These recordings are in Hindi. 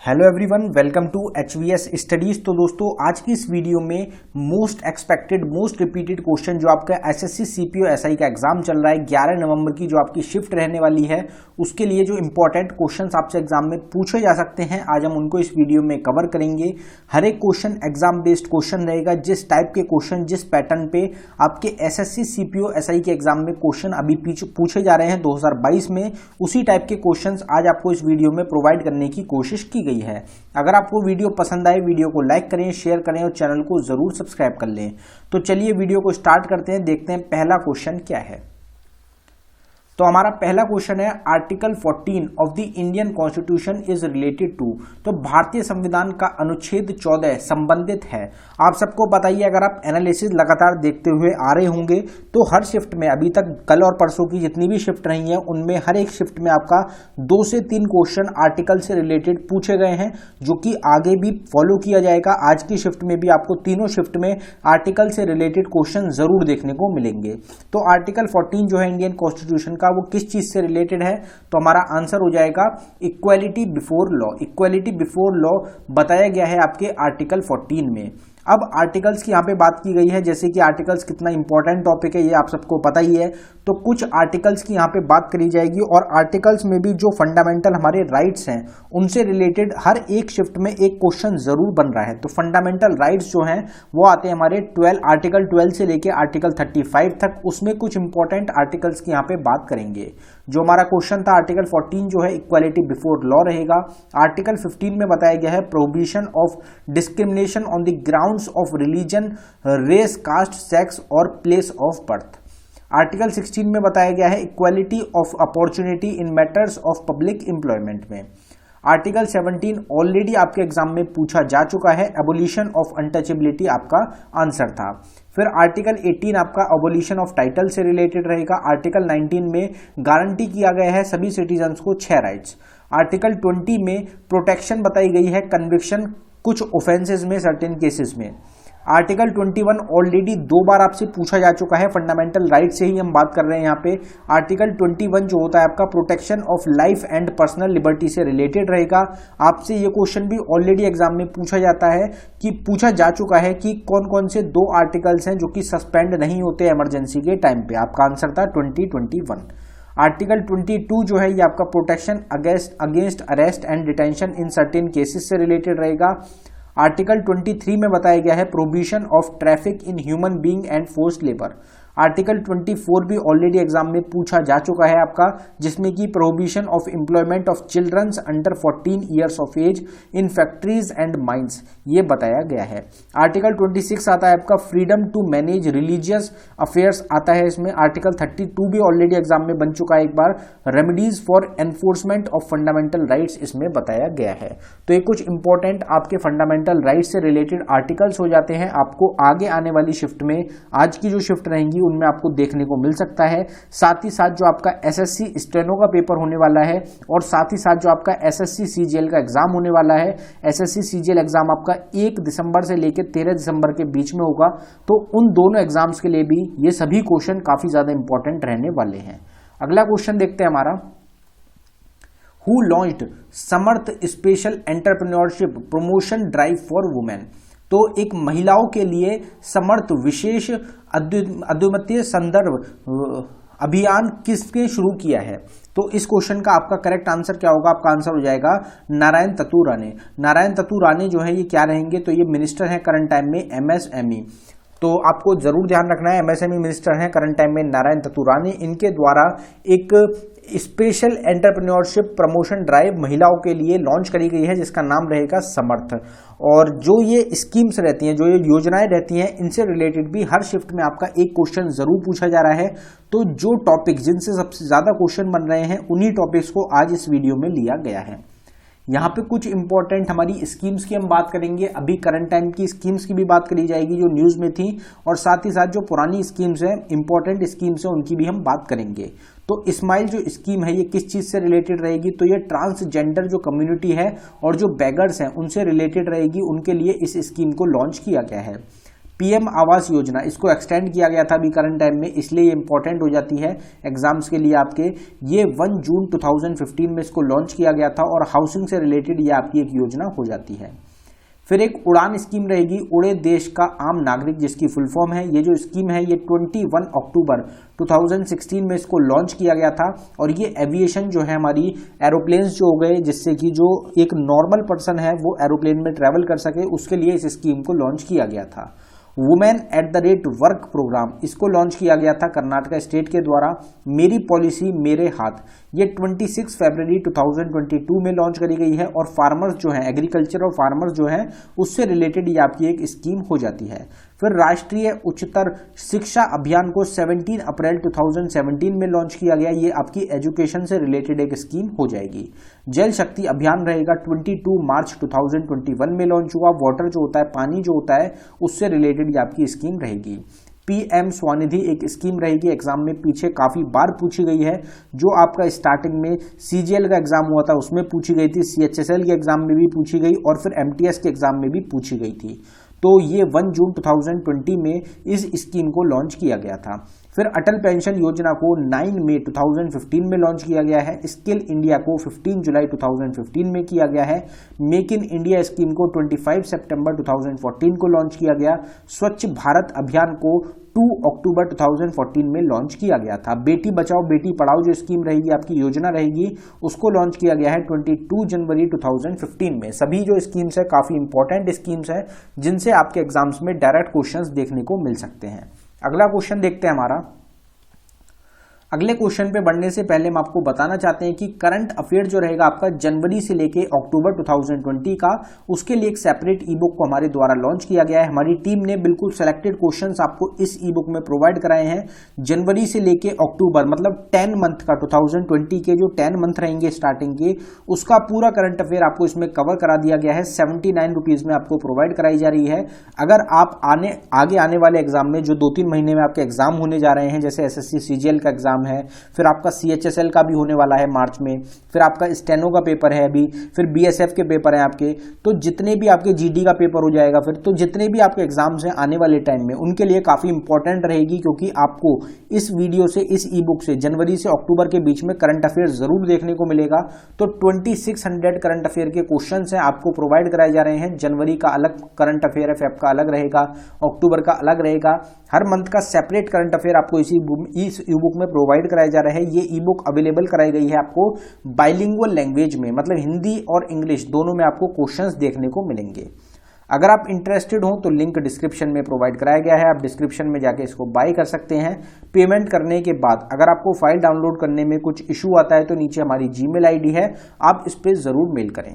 Hello everyone, welcome to HVS studies. तो दोस्तों, आज की इस वीडियो में most expected most repeated question जो आपका एसएससी सीपीओ एसआई का एग्जाम चल रहा है 11 नवंबर की जो आपकी शिफ्ट रहने वाली है, उसके लिए जो इंपॉर्टेंट क्वेश्चंस आपसे एग्जाम में पूछे जा सकते हैं, आज हम उनको इस वीडियो में कवर करेंगे। हर एक क्वेश्चन एग्जाम बेस्ड क्वेश्चन रहेगा। जिस टाइप के क्वेश्चन, जिस पैटर्न पे आपके एसएससी सीपीओ एसआई के एग्जाम में क्वेश्चन अभी पूछे जा रहे हैं 2022 में, उसी टाइप के क्वेश्चन आज आपको इस वीडियो में प्रोवाइड करने की कोशिश की गई है। अगर आपको वीडियो पसंद आए, वीडियो को लाइक करें, शेयर करें और चैनल को जरूर सब्सक्राइब कर लें। तो चलिए वीडियो को स्टार्ट करते हैं, देखते हैं पहला क्वेश्चन क्या है। तो हमारा पहला क्वेश्चन है, article 14 of the Indian constitution is related to. तो भारतीय संविधान का अनुच्छेद 14 संबंधित है। आप सबको बताइए, अगर आप एनालिसिस लगातार देखते हुए आ रहे होंगे तो हर शिफ्ट में, अभी तक कल और परसों की जितनी भी शिफ्ट रही है उनमें हर एक शिफ्ट में आपका 2 से 3 क्वेश्चन आर्टिकल से रिलेटेड पूछे गए हैं, जो कि आगे भी फॉलो किया जाएगा। आज की शिफ्ट में भी आपको तीनों शिफ्ट में आर्टिकल से रिलेटेड क्वेश्चन जरूर देखने को मिलेंगे। तो आर्टिकल 14 जो है इंडियन कॉन्स्टिट्यूशन का, वो किस चीज से रिलेटेड है? तो हमारा आंसर हो जाएगा equality before law. Equality before law बताया गया है आपके आर्टिकल 14 में। अब आर्टिकल्स की यहाँ पे बात की गई है, जैसे कि आर्टिकल्स कितना इंपॉर्टेंट टॉपिक है ये आप सबको पता ही है। तो कुछ आर्टिकल्स की यहाँ पे बात करी जाएगी और आर्टिकल्स में भी जो फंडामेंटल हमारे राइट्स हैं उनसे रिलेटेड हर एक शिफ्ट में एक क्वेश्चन जरूर बन रहा है। तो फंडामेंटल राइट्स जो हैं वो आते हैं हमारे आर्टिकल 12 से लेके आर्टिकल 35 तक। उसमें कुछ इंपॉर्टेंट आर्टिकल्स की यहाँ पे बात करेंगे। जो हमारा क्वेश्चन था आर्टिकल 14 जो है इक्वालिटी बिफोर लॉ रहेगा। आर्टिकल 15 में बताया गया है prohibition of discrimination on the grounds of religion, race, caste, sex और प्लेस ऑफ बर्थ। आर्टिकल 16 में बताया गया है equality of opportunity in matters of public employment में। आर्टिकल 17 ऑलरेडी आपके एग्जाम में पूछा जा चुका है, एबोलिशन ऑफ अनटचेबिलिटी आपका आंसर था। फिर आर्टिकल 18 आपका एबोलिशन ऑफ टाइटल से रिलेटेड रहेगा। आर्टिकल 19 में गारंटी किया गया है सभी सिटीजन्स को 6 राइट्स। आर्टिकल 20 में प्रोटेक्शन बताई गई है कन्विक्शन कुछ ऑफेंसेस में, सर्टेन केसेस में। आर्टिकल 21 ऑलरेडी 2 बार आपसे पूछा जा चुका है, फंडामेंटल राइट से ही हम बात कर रहे हैं यहाँ पे। आर्टिकल 21 जो होता है आपका protection of life and personal liberty से रिलेटेड रहेगा। आपसे ये क्वेश्चन भी ऑलरेडी एग्जाम में पूछा जाता है, कि पूछा जा चुका है कि कौन कौन से 2 आर्टिकल्स हैं जो कि सस्पेंड नहीं होते इमरजेंसी के टाइम पे। आपका आंसर था 2021। आर्टिकल 22 जो है ये आपका protection against arrest and detention in certain cases से रिलेटेड रहेगा। आर्टिकल 23 में बताया गया है prohibition of traffic in human being and forced labour. Article 24 भी ऑलरेडी एग्जाम में पूछा जा चुका है आपका, जिसमें कि prohibition of employment of childrens under 14 years of age in factories and mines, ये बताया गया है। आर्टिकल 26 आता है आपका freedom to manage religious affairs आता है इसमें। आर्टिकल 32 भी ऑलरेडी एग्जाम में बन चुका है एक बार, remedies for enforcement of fundamental rights इसमें बताया गया है। तो ये कुछ इंपॉर्टेंट आपके फंडामेंटल राइट्स से रिलेटेड आर्टिकल्स हो जाते हैं। आपको आगे आने वाली शिफ्ट में, आज की जो शिफ्ट रहेंगी उनमें आपको देखने को मिल सकता है। साथ ही साथ जो आपका एसएससी स्टेनो का पेपर होने वाला है और साथ ही साथ जो आपका एसएससी सीजीएल का एग्जाम होने वाला है, एसएससी सीजीएल एग्जाम आपका 1 दिसंबर से लेकर 13 दिसंबर के बीच में होगा। तो उन दोनों एग्जाम्स के लिए भी ये सभी क्वेश्चन काफी ज्यादा इंपॉर्टेंट रहने वाले हैं। अगला क्वेश्चन देखते हैं हमारा, who launched Samarth special entrepreneurship promotion drive for women. तो एक महिलाओं के लिए समर्थ विशेष अद्वितीय संदर्भ अभियान किसने शुरू किया है? तो इस क्वेश्चन का आपका करेक्ट आंसर क्या होगा? आपका आंसर हो जाएगा नारायण तत्तू राणे। नारायण तत्तू राणे जो है ये क्या रहेंगे? तो ये मिनिस्टर हैं करंट टाइम में एमएसएमई। तो आपको जरूर ध्यान रखना है, एमएसएमई मिनिस्टर हैं करंट टाइम में नारायण तत्तू राणे। इनके द्वारा एक स्पेशल एंटरप्रेन्योरशिप प्रमोशन ड्राइव महिलाओं के लिए लॉन्च करी गई है, जिसका नाम रहेगा समर्थ। और जो ये स्कीम्स रहती हैं, जो ये योजनाएं रहती हैं, इनसे रिलेटेड भी हर शिफ्ट में आपका एक क्वेश्चन जरूर पूछा जा रहा है। तो जो टॉपिक जिनसे सबसे ज्यादा क्वेश्चन बन रहे हैं, उन्हीं टॉपिक्स को आज इस वीडियो में लिया गया है। यहाँ पे कुछ इंपॉर्टेंट हमारी स्कीम्स की हम बात करेंगे। अभी करंट टाइम की स्कीम्स की भी बात करी जाएगी जो न्यूज में थी, और साथ ही साथ जो पुरानी स्कीम्स हैं, इंपॉर्टेंट स्कीम्स हैं, उनकी भी हम बात करेंगे। तो स्माइल जो स्कीम है ये किस चीज से रिलेटेड रहेगी? तो ये ट्रांसजेंडर जो कम्युनिटी है और जो बेगर्स हैं उनसे रिलेटेड रहेगी। उनके लिए इस स्कीम को लॉन्च किया गया है। पीएम आवास योजना, इसको एक्सटेंड किया गया था अभी करंट टाइम में, इसलिए ये इंपॉर्टेंट हो जाती है एग्जाम्स के लिए आपके। ये 1 जून 2015 में इसको लॉन्च किया गया था और हाउसिंग से रिलेटेड ये आपकी एक योजना हो जाती है। फिर एक उड़ान स्कीम रहेगी, उड़े देश का आम नागरिक, जिसकी फुल फॉर्म है। ये जो स्कीम है ये 21 अक्टूबर 2016 में इसको लॉन्च किया गया था और ये एविएशन जो है हमारी एरोप्लेन्स जो हो गए, जिससे कि जो एक नॉर्मल पर्सन है वो एरोप्लेन में ट्रैवल कर सके, उसके लिए इस स्कीम को लॉन्च किया गया था। Women at the rate work programme, इसको लॉन्च किया गया था कर्नाटका स्टेट के द्वारा। मेरी पॉलिसी मेरे हाथ, ये 26 फरवरी 2022 में लॉन्च करी गई है और फार्मर्स जो है, एग्रीकल्चर और फार्मर्स जो है उससे रिलेटेड ये आपकी एक स्कीम हो जाती है। फिर राष्ट्रीय उच्चतर शिक्षा अभियान को 17 अप्रैल 2017 में लॉन्च किया गया, ये आपकी एजुकेशन से रिलेटेड एक स्कीम हो जाएगी। जल शक्ति अभियान रहेगा, 22 मार्च 2021 में लॉन्च हुआ। वाटर जो होता है, पानी जो होता है, उससे रिलेटेड ये आपकी स्कीम रहेगी। पीएम स्वनिधि एक स्कीम रहेगी, एग्जाम में पीछे काफी बार पूछी गई है, जो आपका स्टार्टिंग में सीजीएल का एग्जाम हुआ था उसमें पूछी गई थी, सीएचएसएल के एग्जाम में भी पूछी गई और फिर एमटीएस के एग्जाम में भी पूछी गई थी। तो ये 1 जून 2020 में इस स्कीम को लॉन्च किया गया था। फिर अटल पेंशन योजना को 9 मई 2015 में लॉन्च किया गया है। स्किल इंडिया को 15 जुलाई 2015 में किया गया है। मेक इन इंडिया स्कीम को 25 सितंबर 2014 को लॉन्च किया गया। स्वच्छ भारत अभियान को 2 अक्टूबर 2014 में लॉन्च किया गया था। बेटी बचाओ बेटी पढ़ाओ जो स्कीम रहेगी, आपकी योजना रहेगी, उसको लॉन्च किया गया है 22 जनवरी 2015 में। सभी जो स्कीम्स है काफी इंपॉर्टेंट स्कीम्स है, जिनसे आपके एग्जाम्स में डायरेक्ट क्वेश्चंस देखने को मिल सकते हैं। अगला क्वेश्चन देखते हैं हमारा। अगले क्वेश्चन पे बढ़ने से पहले हम आपको बताना चाहते हैं कि करंट अफेयर जो रहेगा आपका जनवरी से लेके अक्टूबर 2020 का, उसके लिए एक सेपरेट ई बुक को हमारे द्वारा लॉन्च किया गया है। हमारी टीम ने बिल्कुल सेलेक्टेड क्वेश्चंस आपको इस ई बुक में प्रोवाइड कराए हैं। जनवरी से लेके अक्टूबर मतलब 10 मंथ का 2020 के जो 10 मंथ रहेंगे स्टार्टिंग के, उसका पूरा करंट अफेयर आपको इसमें कवर करा दिया गया है। 79 रुपीज में आपको प्रोवाइड कराई जा रही है। अगर आप आगे आने वाले एग्जाम में जो 2-3 महीने में आपके एग्जाम होने जा रहे हैं, जैसे एसएससी सीजीएल का एग्जाम है, फिर आपका सीएचएसएल का भी होने वाला है मार्च में, फिर आपका स्टेनो का पेपर है अभी, फिर बीएसएफ के पेपर हैं आपके, तो जितने भी आपके जीडी का पेपर हो जाएगा फिर, तो जितने भी आपके एग्जाम्स हैं आने वाले टाइम में, उनके लिए काफी इंपॉर्टेंट रहेगी, क्योंकि आपको इस वीडियो से, इस ई बुक से जनवरी से अक्टूबर के बीच में करंट अफेयर जरूर देखने को मिलेगा। तो 2600 करंट अफेयर के क्वेश्चन हैं आपको प्रोवाइड कराए जा रहे हैं। जनवरी का अलग करंट अफेयर है, फेब का अलग रहेगा, अक्टूबर का अलग रहेगा। हर मंथ का सेपरेट करंट अफेयर आपको इस ई बुक में प्रोवाइड कराया जा रहा है। ये ई बुक अवेलेबल कराई गई है आपको बाइलिंगुअल लैंग्वेज में, मतलब हिंदी और इंग्लिश दोनों में आपको क्वेश्चंस देखने को मिलेंगे। अगर आप इंटरेस्टेड हो तो लिंक डिस्क्रिप्शन में प्रोवाइड कराया गया है, आप डिस्क्रिप्शन में जाके इसको बाय कर सकते हैं। पेमेंट करने के बाद अगर आपको फाइल डाउनलोड करने में कुछ इशू आता है तो नीचे हमारी जीमेल आईडी है, आप इस पर जरूर मेल करें।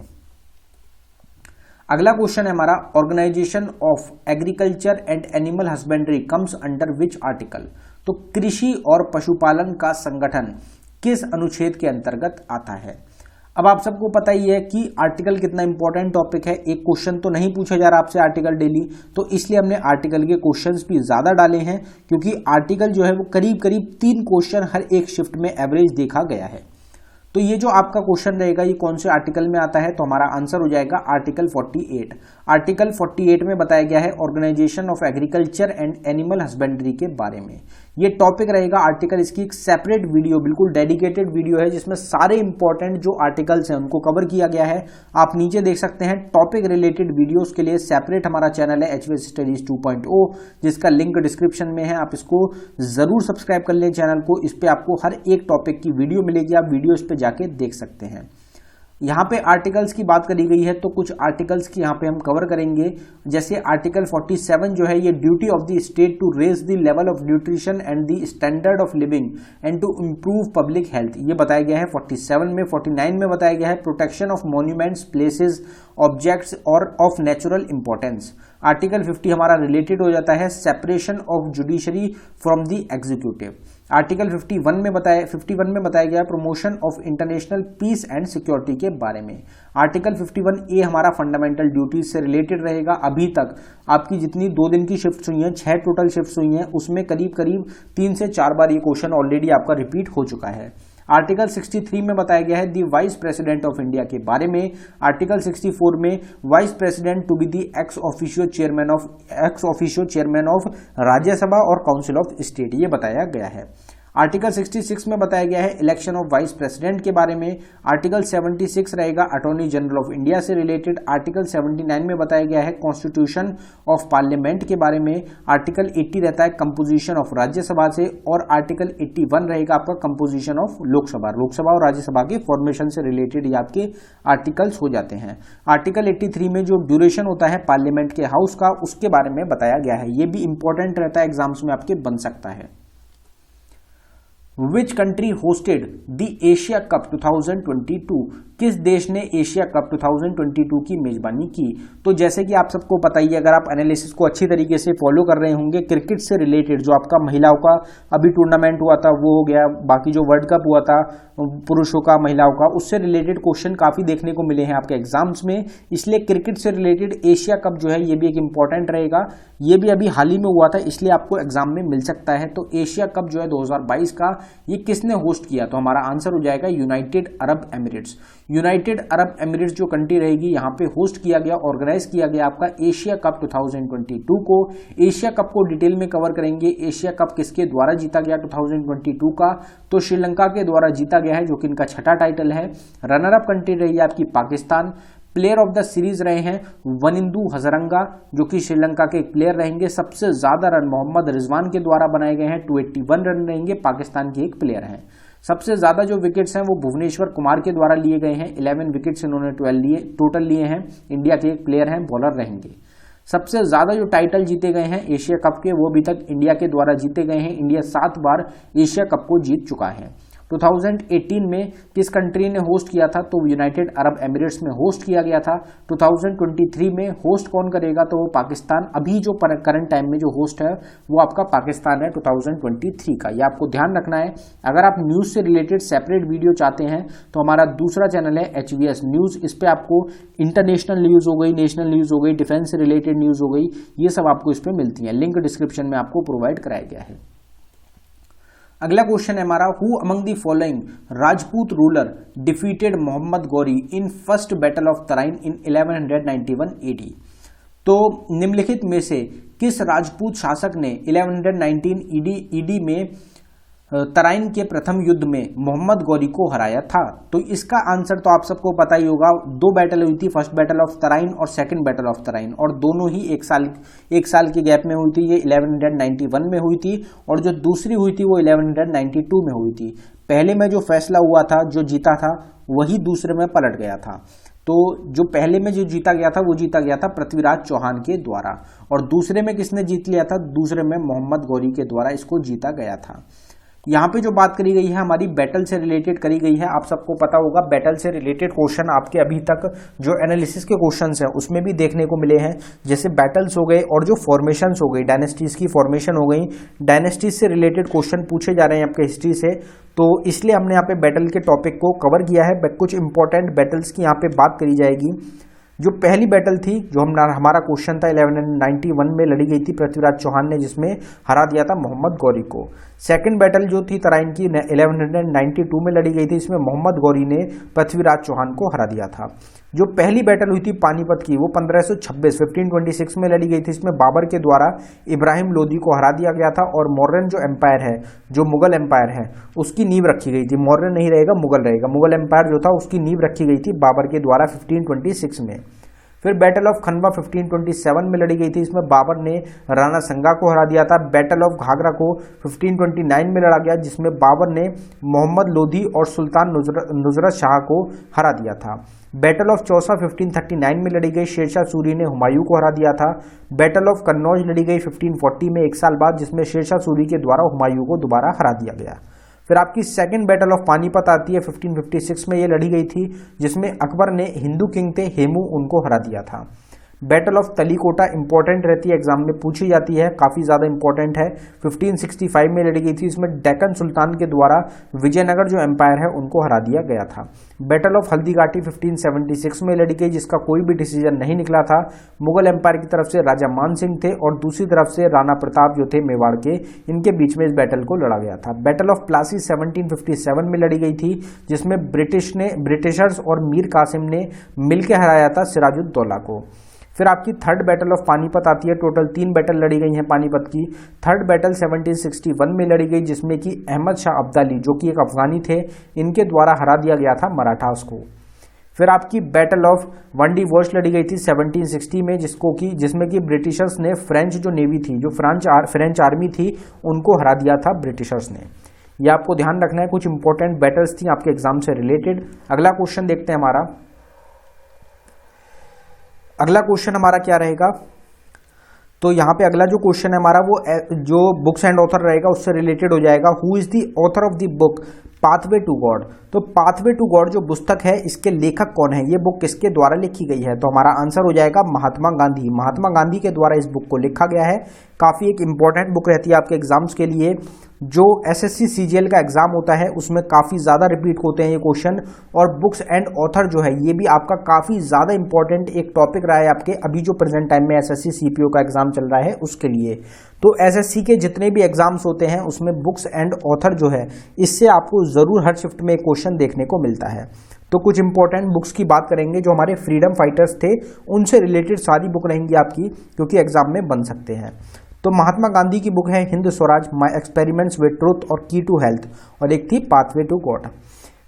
अगला क्वेश्चन है हमारा, organisation of agriculture and animal husbandry comes under which article. तो कृषि और पशुपालन का संगठन किस अनुच्छेद के अंतर्गत आता है। अब आप सबको पता ही है कि आर्टिकल कितना इंपॉर्टेंट टॉपिक है। एक क्वेश्चन तो नहीं पूछा जा रहा आपसे आर्टिकल डेली, तो इसलिए हमने आर्टिकल के क्वेश्चंस भी ज्यादा डाले हैं, क्योंकि आर्टिकल जो है वो करीब करीब 3 क्वेश्चन हर एक शिफ्ट में एवरेज देखा गया है। तो ये जो आपका क्वेश्चन रहेगा ये कौन से आर्टिकल में आता है, तो हमारा आंसर हो जाएगा आर्टिकल 48। आर्टिकल 48 में बताया गया है organisation of agriculture and animal husbandry के बारे में। ये टॉपिक रहेगा आर्टिकल, इसकी एक सेपरेट वीडियो, बिल्कुल डेडिकेटेड वीडियो है, जिसमें सारे इंपॉर्टेंट जो आर्टिकल्स हैं उनको कवर किया गया है। आप नीचे देख सकते हैं टॉपिक रिलेटेड वीडियोस के लिए सेपरेट हमारा चैनल है HVS Studies 2.0, जिसका लिंक डिस्क्रिप्शन में है। आप इसको जरूर सब्सक्राइब कर लें चैनल को, इस पे आपको हर एक टॉपिक की वीडियो मिलेगी, आप वीडियो इस पे जाके देख सकते हैं। यहाँ पे आर्टिकल्स की बात करी गई है, तो कुछ आर्टिकल्स की यहाँ पे हम कवर करेंगे। जैसे आर्टिकल 47 जो है, ये duty of the state to raise the level of nutrition and the standard of living and to improve public health, ये बताया गया है 47 में। 49 में बताया गया है protection of monuments, places, objects और ऑफ नेचुरल इंपॉर्टेंस। आर्टिकल 50 हमारा रिलेटेड हो जाता है separation of judiciary from the executive. Article 51 में बताया गया promotion of international peace and security के बारे में। आर्टिकल 51A हमारा फंडामेंटल ड्यूटीज से रिलेटेड रहेगा। अभी तक आपकी जितनी 2 दिन की शिफ्ट हुई हैं, 6 टोटल शिफ्ट हुई हैं, उसमें करीब करीब 3 से 4 बार ये क्वेश्चन ऑलरेडी आपका रिपीट हो चुका है। आर्टिकल 63 में बताया गया है the vice president of India के बारे में। आर्टिकल 64 में vice president to be the ex officio chairman of Rajya Sabha और काउंसिल ऑफ स्टेट, ये बताया गया है। आर्टिकल 66 में बताया गया है इलेक्शन ऑफ वाइस प्रेसिडेंट के बारे में। आर्टिकल 76 रहेगा अटॉर्नी जनरल ऑफ इंडिया से रिलेटेड। आर्टिकल 79 में बताया गया है कॉन्स्टिट्यूशन ऑफ पार्लियामेंट के बारे में। आर्टिकल 80 रहता है कंपोजिशन ऑफ राज्यसभा से, और आर्टिकल 81 रहेगा आपका कंपोजिशन ऑफ लोकसभा और राज्यसभा के फॉर्मेशन से रिलेटेड ये आपके आर्टिकल्स हो जाते हैं। आर्टिकल 83 में जो ड्यूरेशन होता है पार्लियामेंट के हाउस का, उसके बारे में बताया गया है। ये भी इंपॉर्टेंट रहता है, एग्जाम्स में आपके बन सकता है। Which country hosted the Asia Cup 2022? किस देश ने एशिया कप 2022 की मेजबानी की? तो जैसे कि आप सबको पता ही है, अगर आप एनालिसिस को अच्छी तरीके से फॉलो कर रहे होंगे, क्रिकेट से रिलेटेड जो आपका महिलाओं का अभी टूर्नामेंट हुआ था वो हो गया, बाकी जो वर्ल्ड कप हुआ था पुरुषों का महिलाओं का, उससे रिलेटेड क्वेश्चन काफी देखने को मिले हैं आपके एग्जाम्स में। इसलिए क्रिकेट से रिलेटेड एशिया कप जो है ये भी एक इंपॉर्टेंट रहेगा। ये भी अभी हाल ही में हुआ था, इसलिए आपको एग्जाम में मिल सकता है। तो एशिया कप जो है 2022 का, ये किसने होस्ट किया? तो हमारा आंसर हो जाएगा United Arab Emirates. United Arab Emirates जो कंट्री रहेगी, यहाँ पे होस्ट किया गया, ऑर्गेनाइज किया गया आपका एशिया कप 2022 को। एशिया कप को डिटेल में कवर करेंगे। एशिया कप किसके द्वारा जीता गया 2022 का? तो श्रीलंका के द्वारा जीता गया है, जो कि इनका छठा टाइटल है। रनर अप कंट्री रही है आपकी Pakistan. Player of the series रहे हैं वनिंदु हजरंगा, जो कि श्रीलंका के एक प्लेयर रहेंगे। सबसे ज्यादा रन मोहम्मद रिजवान के द्वारा बनाए गए हैं, 281 रन रहेंगे, पाकिस्तान के एक प्लेयर हैं। सबसे ज्यादा जो विकेट्स हैं वो भुवनेश्वर कुमार के द्वारा लिए गए हैं, 11 विकेट्स इन्होंने टोटल लिए हैं। इंडिया के एक प्लेयर हैं, बॉलर रहेंगे। सबसे ज्यादा जो टाइटल जीते गए हैं एशिया कप के, वो अभी तक इंडिया के द्वारा जीते गए हैं। इंडिया 7 बार एशिया कप को जीत चुका है। 2018 में किस कंट्री ने होस्ट किया था? तो यूनाइटेड अरब एमिरेट्स में होस्ट किया गया था। 2023 में होस्ट कौन करेगा? तो वो पाकिस्तान, अभी जो करंट टाइम में जो होस्ट है वो आपका पाकिस्तान है 2023 का। ये आपको ध्यान रखना है। अगर आप न्यूज से रिलेटेड सेपरेट वीडियो चाहते हैं तो हमारा दूसरा चैनल है HVS न्यूज। इस पे आपको इंटरनेशनल न्यूज हो गई, नेशनल न्यूज हो गई, डिफेंस से रिलेटेड न्यूज हो गई, ये सब आपको इस पे मिलती है। लिंक डिस्क्रिप्शन में आपको प्रोवाइड कराया गया है। अगला क्वेश्चन है हमारा, who among the following Rajput ruler defeated Mohammad Ghori in first battle of Tarain in 1191 AD? तो निम्नलिखित में से किस राजपूत शासक ने 1119 ED में तराइन के प्रथम युद्ध में मोहम्मद गौरी को हराया था? तो इसका आंसर तो आप सबको पता ही होगा। 2 बैटल हुई थी, फर्स्ट बैटल ऑफ तराइन और सेकंड बैटल ऑफ तराइन, और दोनों ही एक साल के गैप में हुई थी। ये 1191 में हुई थी, और जो दूसरी हुई थी वो 1192 में हुई थी। पहले में जो फैसला हुआ था, जो जीता था, वही दूसरे में पलट गया था। तो जो पहले में जो जीता गया था वो जीता गया था पृथ्वीराज चौहान के द्वारा, और दूसरे में किसने जीत लिया था? दूसरे में मोहम्मद गौरी के द्वारा इसको जीता गया था। यहाँ पे जो बात करी गई है हमारी बैटल से रिलेटेड करी गई है। आप सबको पता होगा बैटल से रिलेटेड क्वेश्चन आपके अभी तक जो एनालिसिस के क्वेश्चंस हैं उसमें भी देखने को मिले हैं। जैसे बैटल्स हो गए और जो फॉर्मेशंस हो गई, डायनेस्टीज की फॉर्मेशन हो गई, डायनेस्टीज से रिलेटेड क्वेश्चन पूछे जा रहे हैं आपके हिस्ट्री से। तो इसलिए हमने यहाँ पे बैटल के टॉपिक को कवर किया है। कुछ इंपॉर्टेंट बैटल्स की यहाँ पे बात करी जाएगी। जो पहली बैटल थी, जो हमारा क्वेश्चन था 1191 में लड़ी गई थी पृथ्वीराज चौहान ने, जिसमें हरा दिया था मोहम्मद गौरी को। सेकंड बैटल जो थी तराइन की 1192 में लड़ी गई थी, इसमें मोहम्मद गौरी ने पृथ्वीराज चौहान को हरा दिया था। जो पहली बैटल हुई थी पानीपत की, वो 1526 में लड़ी गई थी। इसमें बाबर के द्वारा इब्राहिम लोदी को हरा दिया गया था, और मौर्यन जो एम्पायर है, जो मुगल एम्पायर है, उसकी नींव रखी गई थी। मौर्यन नहीं रहेगा, मुगल रहेगा। मुगल एम्पायर जो था उसकी नींव रखी गई थी बाबर के द्वारा 1526 में। फिर बैटल ऑफ खनवा 1527 में लड़ी गई थी। इसमें बाबर ने राणा संगा को हरा दिया था। बैटल ऑफ घाघरा को 1529 में लड़ा गया, जिसमें बाबर ने मोहम्मद लोधी और सुल्तान नुसरत शाह को हरा दिया था। बैटल ऑफ चौसा 1539 में लड़ी गई, शेरशाह सूरी ने हुमायूं को हरा दिया था। बैटल ऑफ कन्नौज लड़ी गई 1540 में, 1 साल बाद, जिसमें शेरशाह सूरी के द्वारा हुमायूं को दोबारा हरा दिया गया। फिर आपकी सेकंड बैटल ऑफ पानीपत आती है 1556 में, ये लड़ी गई थी, जिसमें अकबर ने हिंदू किंग थे हेमू, उनको हरा दिया था। बैटल ऑफ तलीकोटा इंपॉर्टेंट रहती है, एग्जाम में पूछी जाती है, काफी ज्यादा इंपॉर्टेंट है, 1565 में लड़ी गई थी। इसमें डेक्कन सुल्तान के द्वारा विजयनगर जो एम्पायर है उनको हरा दिया गया था। बैटल ऑफ हल्दीघाटी 1576 में लड़ी गई, जिसका कोई भी डिसीजन नहीं निकला था। मुगल एम्पायर की तरफ से राजा मान सिंह थे और दूसरी तरफ से राणा प्रताप जो थे मेवाड़ के, इनके बीच में इस बैटल को लड़ा गया था। बैटल ऑफ प्लासी 1757 में लड़ी गई थी, जिसमें ब्रिटिशर्स और मीर कासिम ने मिलकर हराया था सिराजुद्दौला को। फिर आपकी थर्ड बैटल ऑफ पानीपत आती है। टोटल 3 बैटल लड़ी गई हैं पानीपत की। थर्ड बैटल 1761 में लड़ी गई, जिसमें कि अहमद शाह अब्दाली जो कि एक अफगानी थे, इनके द्वारा हरा दिया गया था मराठास को। फिर आपकी बैटल ऑफ वंडी वॉश लड़ी गई थी 1760 में, जिसमें कि ब्रिटिशर्स ने फ्रेंच जो नेवी थी, जो फ्रेंच आर्मी थी, उनको हरा दिया था ब्रिटिशर्स ने। यह आपको ध्यान रखना है, कुछ इंपॉर्टेंट बैटल्स थी आपके एग्जाम से रिलेटेड। अगला क्वेश्चन देखते हैं हमारा। अगला क्वेश्चन हमारा क्या रहेगा, तो यहाँ पे अगला जो क्वेश्चन है हमारा वो जो बुक्स एंड ऑथर रहेगा उससे रिलेटेड हो जाएगा। Who is the author of the book pathway to God. तो पाथवे टू गॉड जो पुस्तक है, इसके लेखक कौन है, ये बुक किसके द्वारा लिखी गई है, तो हमारा आंसर हो जाएगा महात्मा गांधी। महात्मा गांधी के द्वारा इस बुक को लिखा गया है। काफी एक इंपॉर्टेंट बुक रहती है आपके एग्जाम्स के लिए। जो एसएससी सीजीएल का एग्जाम होता है उसमें काफी ज्यादा रिपीट होते हैं ये क्वेश्चन, और बुक्स एंड ऑथर जो है ये भी आपका काफी ज्यादा इंपॉर्टेंट एक टॉपिक रहा है आपके अभी जो प्रेजेंट टाइम में एसएससी सीपीओ का एग्जाम चल रहा है उसके लिए। तो एसएससी के जितने भी एग्जाम्स होते हैं उसमें बुक्स एंड ऑथर जो है, इससे आपको जरूर हर शिफ्ट में एक क्वेश्चन देखने को मिलता है। तो कुछ इंपॉर्टेंट बुक्स की बात करेंगे जो हमारे फ्रीडम फाइटर्स थे, उनसे रिलेटेड सारी बुक रहेंगी आपकी, क्योंकि एग्जाम में बन सकते हैं। तो महात्मा गांधी की बुक है Hind Swaraj, my experiments with truth और की टू हेल्थ, और एक थी पाथवे टू गॉड।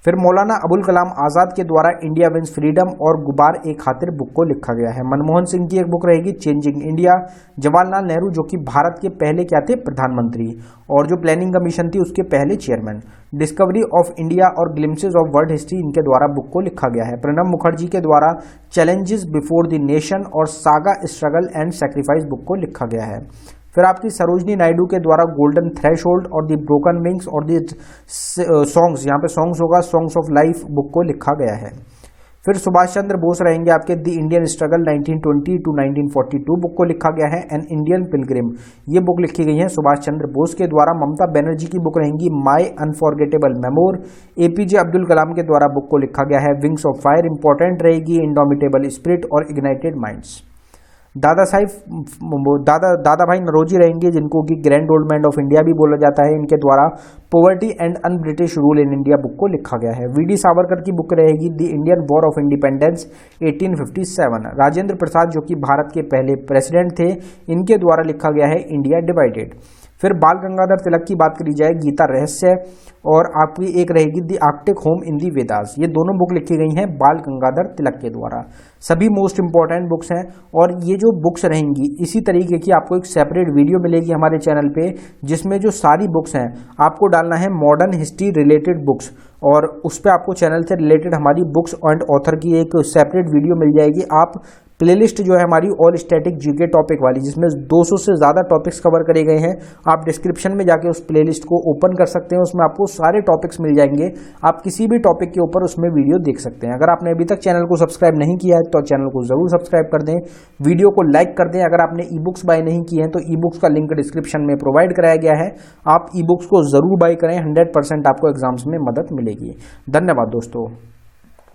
फिर मौलाना अबुल कलाम आज़ाद के द्वारा इंडिया विंस फ्रीडम और गुबार ए खातिर बुक को लिखा गया है। मनमोहन सिंह की एक बुक रहेगी चेंजिंग इंडिया। जवाहरलाल नेहरू जो कि भारत के पहले क्या थे, प्रधानमंत्री, और जो प्लानिंग कमीशन थी उसके पहले चेयरमैन। डिस्कवरी ऑफ इंडिया और ग्लिम्सेस ऑफ वर्ल्ड हिस्ट्री, इनके द्वारा बुक को लिखा गया है। प्रणब मुखर्जी के द्वारा चैलेंजेस बिफोर द नेशन और saga struggle and sacrifice book को लिखा गया है। फिर आपकी सरोजनी नायडू के द्वारा गोल्डन थ्रेशोल्ड और द ब्रोकन विंग्स और द सॉन्ग्स, यहाँ पे सॉन्ग्स होगा, सॉन्ग्स ऑफ लाइफ बुक को लिखा गया है। फिर सुभाष चंद्र बोस रहेंगे आपके, the Indian struggle 1920 to 1942 book को लिखा गया है। एन इंडियन पिलग्रिम, ये बुक लिखी गई है सुभाष चंद्र बोस के द्वारा। ममता बनर्जी की बुक रहेंगी my unforgettable memoir. APJ Abdul Kalam के द्वारा बुक को लिखा गया है विंग्स ऑफ फायर, इंपॉर्टेंट रहेगी इंडोमिटेबल स्पिरिट और ignited minds. Dadabhai Naoroji रहेंगे, जिनको कि grand old man of India भी बोला जाता है। इनके द्वारा poverty and un British rule in India book को लिखा गया है। वीडी सावरकर की बुक रहेगी the Indian war of independence 1857। Rajendra Prasad जो कि भारत के पहले प्रेसिडेंट थे, इनके द्वारा लिखा गया है इंडिया डिवाइडेड। फिर बाल गंगाधर तिलक की बात करी जाए, गीता रहस्य, और आपकी एक रहेगी द आर्कटिक होम इन दी वेदास। ये दोनों बुक लिखी गई हैं बाल गंगाधर तिलक के द्वारा। सभी मोस्ट इंपॉर्टेंट बुक्स हैं, और ये जो बुक्स रहेंगी इसी तरीके की आपको एक सेपरेट वीडियो मिलेगी हमारे चैनल पे, जिसमें जो सारी बुक्स हैं आपको डालना है मॉडर्न हिस्ट्री रिलेटेड बुक्स, और उस पर आपको चैनल से रिलेटेड हमारी बुक्स एंड ऑथर की एक सेपरेट वीडियो मिल जाएगी। आप प्लेलिस्ट जो है हमारी ऑल स्टैटिक जीके टॉपिक वाली, जिसमें 200 से ज़्यादा टॉपिक्स कवर करे गए हैं, आप डिस्क्रिप्शन में जाके उस प्लेलिस्ट को ओपन कर सकते हैं। उसमें आपको सारे टॉपिक्स मिल जाएंगे, आप किसी भी टॉपिक के ऊपर उसमें वीडियो देख सकते हैं। अगर आपने अभी तक चैनल को सब्सक्राइब नहीं किया है तो चैनल को जरूर सब्सक्राइब कर दें, वीडियो को लाइक कर दें। अगर आपने ई बुक्स बाय नहीं की हैं तो ई बुक्स का लिंक डिस्क्रिप्शन में प्रोवाइड कराया गया है, आप ई बुक्स को जरूर बाय करें, 100% आपको एग्जाम्स में मदद मिलेगी। धन्यवाद दोस्तों।